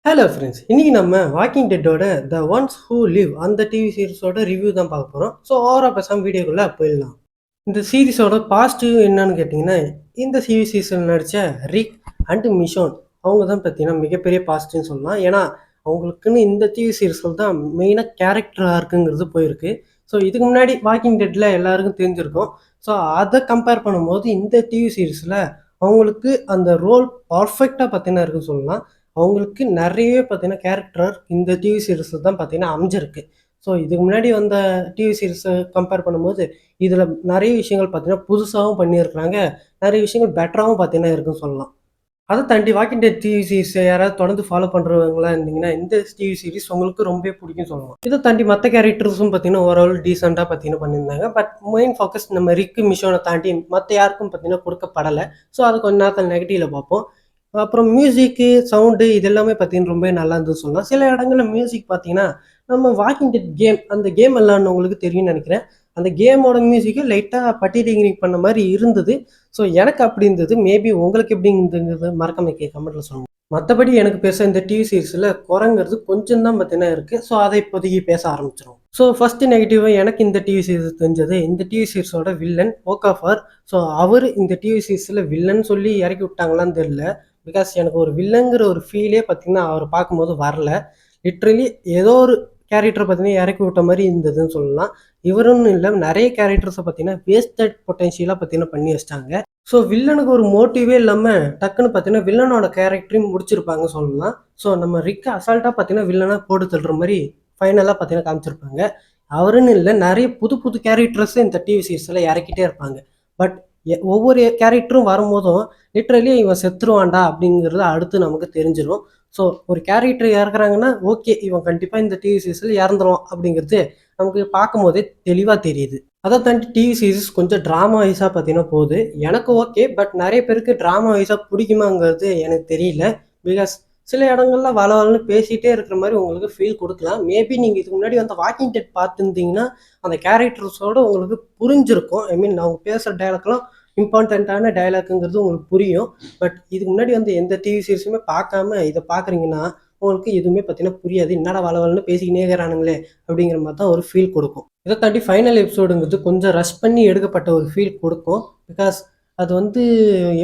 Hello friends, இன்னைக்கு நம்ம walking டெட்டோட த ஒன்ஸ் ஹூ லிவ் அந்த டிவி சீரிஸோட ரிவ்யூ தான் பார்க்க போகிறோம். ஸோ ஓவரா பேசாம வீடியோக்குள்ளே போயிடலாம். இந்த சீரிஸோட பாசிட்டிவ் என்னன்னு கேட்டிங்கன்னா, இந்த சீரிஸில் நடித்த ரிக் அண்ட் மிஷோன் அவங்க தான் பார்த்தீங்கன்னா மிகப்பெரிய பாசிட்டிவ்னு சொல்லலாம். ஏன்னா அவங்களுக்குன்னு இந்த டிவி சீரிஸில் தான் மெயினாக கேரக்டர் ஆர்க்குங்கிறது போயிருக்கு. ஸோ இதுக்கு முன்னாடி வாக்கிங் டெட்டில் எல்லாருக்கும் தெரிஞ்சிருக்கும். ஸோ அதை கம்பேர் பண்ணும்போது இந்த டிவி சீரிஸில் அவங்களுக்கு அந்த ரோல் பர்ஃபெக்டாக பார்த்தீங்கன்னா இருக்குன்னு சொல்லலாம். அவங்களுக்கு நிறையவே பார்த்தீங்கன்னா கேரக்டர் இந்த டிவி சீரிஸில் தான் பார்த்தீங்கன்னா அமைஞ்சிருக்கு. ஸோ இதுக்கு முன்னாடி வந்த டிவி சீரிஸை கம்பேர் பண்ணும்போது இதில் நிறைய விஷயங்கள் பார்த்தீங்கன்னா புதுசாகவும் பண்ணியிருக்கிறாங்க. நிறைய விஷயங்கள் பெட்டராகவும் பார்த்தீங்கன்னா இருக்குன்னு சொல்லலாம். அதை தாண்டி வாக்கிங் டெட் டிவி சீரிஸ் யாராவது தொடர்ந்து ஃபாலோ பண்ணுறவங்களா இருந்தீங்கன்னா இந்த டிவி சீரிஸ் உங்களுக்கு ரொம்ப பிடிக்கும் சொல்லலாம். இதை தாண்டி மற்ற கேரக்டர்ஸும் பார்த்தீங்கன்னா ஓவரால் டீசெண்டாக பார்த்தீங்கன்னா பண்ணியிருந்தாங்க. பட் மெயின் ஃபோக்கஸ் நம்ம ரிக்கு மிஷோனை தாண்டி மற்ற யாருக்கும் பார்த்தீங்கன்னா கொடுக்கப்படலை. ஸோ அது கொஞ்ச நேரத்தில் நெகட்டிவில் பார்ப்போம். அப்புறம் மியூசிக்கு, சவுண்டு இது எல்லாமே பார்த்தீங்கன்னா ரொம்பவே நல்லா இருந்ததுன்னு சொல்லலாம். சில இடங்கள்ல மியூசிக் பார்த்தீங்கன்னா, நம்ம வாக்கிங் டெட் கேம் அந்த கேம் விளையாடுனவங்களுக்கு தெரியும்னு நெனைக்கிறேன். அந்த கேமோட மியூசிக்கு லைட்டா பட்டி டிங்கிரிங் பண்ண மாரி இருந்தது. ஸோ எனக்கு அப்படி இருந்தது. மேபி உங்களுக்கு எப்படி இருந்ததுங்கிறத மறக்காம கமெண்ட்ல சொல்லுங்க. மத்தபடி எனக்கு பெருசா இந்த டிவி சீரிஸ்ல குறைங்கிறது கொஞ்சம் தான் பார்த்தீங்கன்னா இருக்கு. ஸோ அதை இப்போதைக்கு பேச ஆரம்பிச்சிருவோம். ஸோ ஃபர்ஸ்ட் நெகட்டிவா எனக்கு இந்த டிவி சீரிஸ் தெரிஞ்சது, இந்த டிவி சீரிஸோட வில்லன் ஓகாஃபர். ஸோ அவரு இந்த டிவி சீரிஸ்ல வில்லன் சொல்லி இறக்கி விட்டாங்களான்னு தெரியல. பிகாஸ் எனக்கு ஒரு வில்லங்கிற ஒரு ஃபீலே பார்த்தீங்கன்னா அவர் பார்க்கும்போது வரல. லிட்ரலி ஏதோ ஒரு கேரக்டர் பார்த்தீங்கன்னா இறக்கி விட்ட மாதிரி இருந்ததுன்னு சொல்லலாம். இவருன்னு இல்லை, நிறைய கேரக்டர்ஸை பார்த்தீங்கன்னா வேஸ்டட் பொட்டன்ஷியலாக பார்த்தீங்கன்னா பண்ணி வச்சிட்டாங்க. ஸோ வில்லனுக்கு ஒரு மோட்டிவே இல்லாமல் டக்குன்னு பார்த்தீங்கன்னா வில்லனோட கேரக்டரையும் முடிச்சிருப்பாங்க சொல்லலாம். ஸோ நம்ம ரிக் அசால்ட்டாக பார்த்தீங்கன்னா வில்லனாக போட்டு தள்ளுற மாதிரி ஃபைனலாக பார்த்தீங்கன்னா காமிச்சிருப்பாங்க. அவருன்னு இல்லை, நிறைய புது புது கேரக்டர்ஸை இந்த டிவி சீரிஸில் இறக்கிட்டே இருப்பாங்க. பட் ஒவ்வொரு கேரக்டரும் வரும்போதும் லிட்ரலி இவன் செத்துருவான்டா அப்படிங்கிறது அடுத்து நமக்கு தெரிஞ்சிடும். ஸோ ஒரு கேரக்டர் இறக்குறாங்கன்னா ஓகே, இவன் கண்டிப்பாக இந்த டிவி சீரிஸில் இறந்துரும் அப்படிங்கிறது நமக்கு பார்க்கும் போதே தெளிவாக தெரியுது. அதை தாண்டி டிவி சீரிஸ் கொஞ்சம் ட்ராமா வைஸாக பார்த்தீங்கன்னா போகுது. எனக்கு ஓகே, பட் நிறைய பேருக்கு ட்ராமா வைஸாக பிடிக்குமாங்கிறது எனக்கு தெரியல. பிகாஸ் சில இடங்கள்ல வளவலன்னு பேசிகிட்டே இருக்கிற மாதிரி உங்களுக்கு ஃபீல் கொடுக்கலாம். மேபி நீங்கள் இதுக்கு முன்னாடி வந்து வாக்கிங் டெட் பார்த்துருந்தீங்கன்னா அந்த கேரக்டர்ஸோட உங்களுக்கு புரிஞ்சிருக்கும். ஐ மீன் அவங்க பேசுகிற டைலாக்லாம் இம்பார்ட்டண்ட்டான டைலாக்குங்கிறது உங்களுக்கு புரியும். பட் இதுக்கு முன்னாடி வந்து எந்த டிவி சீரிஸுமே பார்க்காம இதை பார்க்குறீங்கன்னா உங்களுக்கு எதுவுமே பார்த்தீங்கன்னா புரியாது. என்னடா வளவலன்னு பேசிக்கினே இருக்கிறானுங்களே அப்படிங்கிற மாதிரி தான் ஒரு ஃபீல் கொடுக்கும். இதை தாண்டி ஃபைனல் எபிசோடுங்கிறது கொஞ்சம் ரஷ் பண்ணி எடுக்கப்பட்ட ஒரு ஃபீல் கொடுக்கும். பிகாஸ் அது வந்து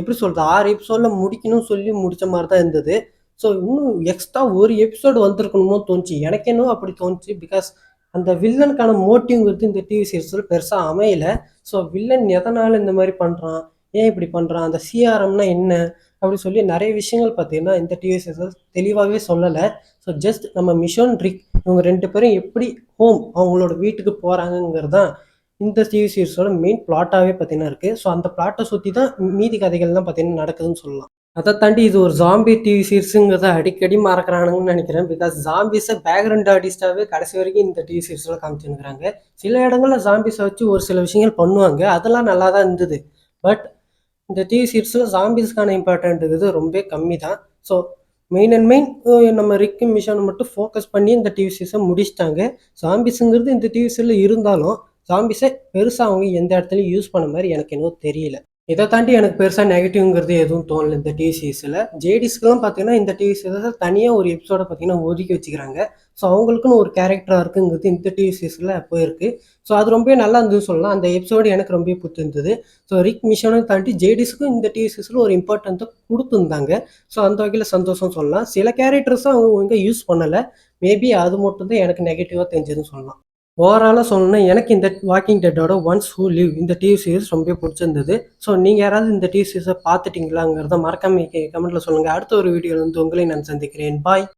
எப்படி சொல்கிறது, 6 எபிசோடில் முடிக்கணும்னு சொல்லி முடித்த மாதிரி தான் இருந்தது. ஸோ இன்னும் எக்ஸ்ட்ரா ஒரு எபிசோடு வந்திருக்கணுமோ தோணுச்சு. எனக்கு என்னவோ அப்படி தோணுச்சு. பிகாஸ் அந்த வில்லனுக்கான மோட்டிவ்ங்கிறது இந்த டிவி சீரிஸில் பெருசாக அமையலை. ஸோ வில்லன் எதனால் இந்த மாதிரி பண்ணுறான், ஏன் இப்படி பண்ணுறான், அந்த சிஆர்எம்னா என்ன அப்படி சொல்லி நிறைய விஷயங்கள் பார்த்தீங்கன்னா இந்த டிவி சீரிஸில் தெளிவாகவே சொல்லலை. ஸோ ஜஸ்ட் நம்ம மிஷோன் ரிக் இவங்க 2 பேரும் எப்படி அவங்களோட வீட்டுக்கு போகிறாங்கங்கிறது தான் இந்த டிவி சீரிஸோட மெயின் பிளாட்டாகவே பார்த்தீங்கன்னா இருக்குது. ஸோ அந்த பிளாட்டை சுற்றி தான் மீதி கதைகள்லாம் பார்த்தீங்கன்னா நடக்குதுன்னு சொல்லலாம். அதை தாண்டி இது ஒரு ஜாம்பி டிவி சீரிஸுங்கிறத அடிக்கடி மறக்கிறானுங்கன்னு நினைக்கிறேன். பிகாஸ் ஜாம்பிஸை பேக்ரவுண்ட் ஆர்டிஸ்டாகவே கடைசி வரைக்கும் இந்த டிவி சீரிஸில் காமிச்சுருக்கிறாங்க. சில இடங்களில் ஜாம்பிஸை வச்சு ஒரு சில விஷயங்கள் பண்ணுவாங்க, அதெல்லாம் நல்லா தான் இருந்தது. பட் இந்த டிவி சீரிஸில் ஜாம்பிஸ்க்கான இம்பார்ட்டன்ட்டுங்கிறது ரொம்ப கம்மி தான். ஸோ மெயின் அண்ட் மெயின் நம்ம ரிக்கு மிஷனை மட்டும் ஃபோக்கஸ் பண்ணி இந்த டிவி சீரிஸை முடிச்சிட்டாங்க. ஜாம்பிஸுங்கிறது இந்த டிவி சீரிஸில் இருந்தாலும் ஜாம்பிஸை பெருசாக அவங்க எந்த இடத்துலையும் யூஸ் பண்ண மாதிரி எனக்கு என்னவோ தெரியல. இதை தாண்டி எனக்கு பெருசாக நெகட்டிவ்ங்கிறது எதுவும் தோணல இந்த டிவி சீரிஸில். ஜேடிஸ்க்குலாம் பார்த்தீங்கன்னா இந்த டிவி சீரிஸில் தனியாக ஒரு எபிசோட பார்த்தீங்கன்னா ஒதுக்கி வச்சுக்கிறாங்க. ஸோ அவங்களுக்குன்னு ஒரு கேரக்டராக இருக்குங்கிறது இந்த டிவி சீரிஸில் போயிருக்கு. ஸோ அது ரொம்ப நல்லா இருந்ததுன்னு சொல்லலாம். அந்த எபிசோடு எனக்கு ரொம்ப பிடிச்சிருந்தது. ஸோ ரிக் மிஷனை தாண்டி ஜேடிஸ்க்கும் இந்த டிவி சீரிஸில் ஒரு இம்பார்ட்டன்ஸை கொடுத்துருந்தாங்க. ஸோ அந்த வகையில் சந்தோஷம் சொல்லலாம். சில கேரக்டர்ஸும் அவங்க இங்கே யூஸ் பண்ணலை. மேபி அது மட்டும் தான் எனக்கு நெகட்டிவாக தெரிஞ்சதுன்னு சொல்லலாம். ஓவராலாக சொல்லணும்னா எனக்கு இந்த வாக்கிங் டெட்டோட ஒன்ஸ் ஹூ லிவ் இந்த டிவி சீரிஸ் ரொம்ப பிடிச்சிருந்தது. ஸோ நீங்கள் யாராவது இந்த டிவி சீரிஸை பார்த்துட்டீங்களாங்கிறத மறக்காம கமெண்ட்டில் சொல்லுங்கள். அடுத்த ஒரு வீடியோவில் வந்து உங்களை நான் சந்திக்கிறேன். பாய்.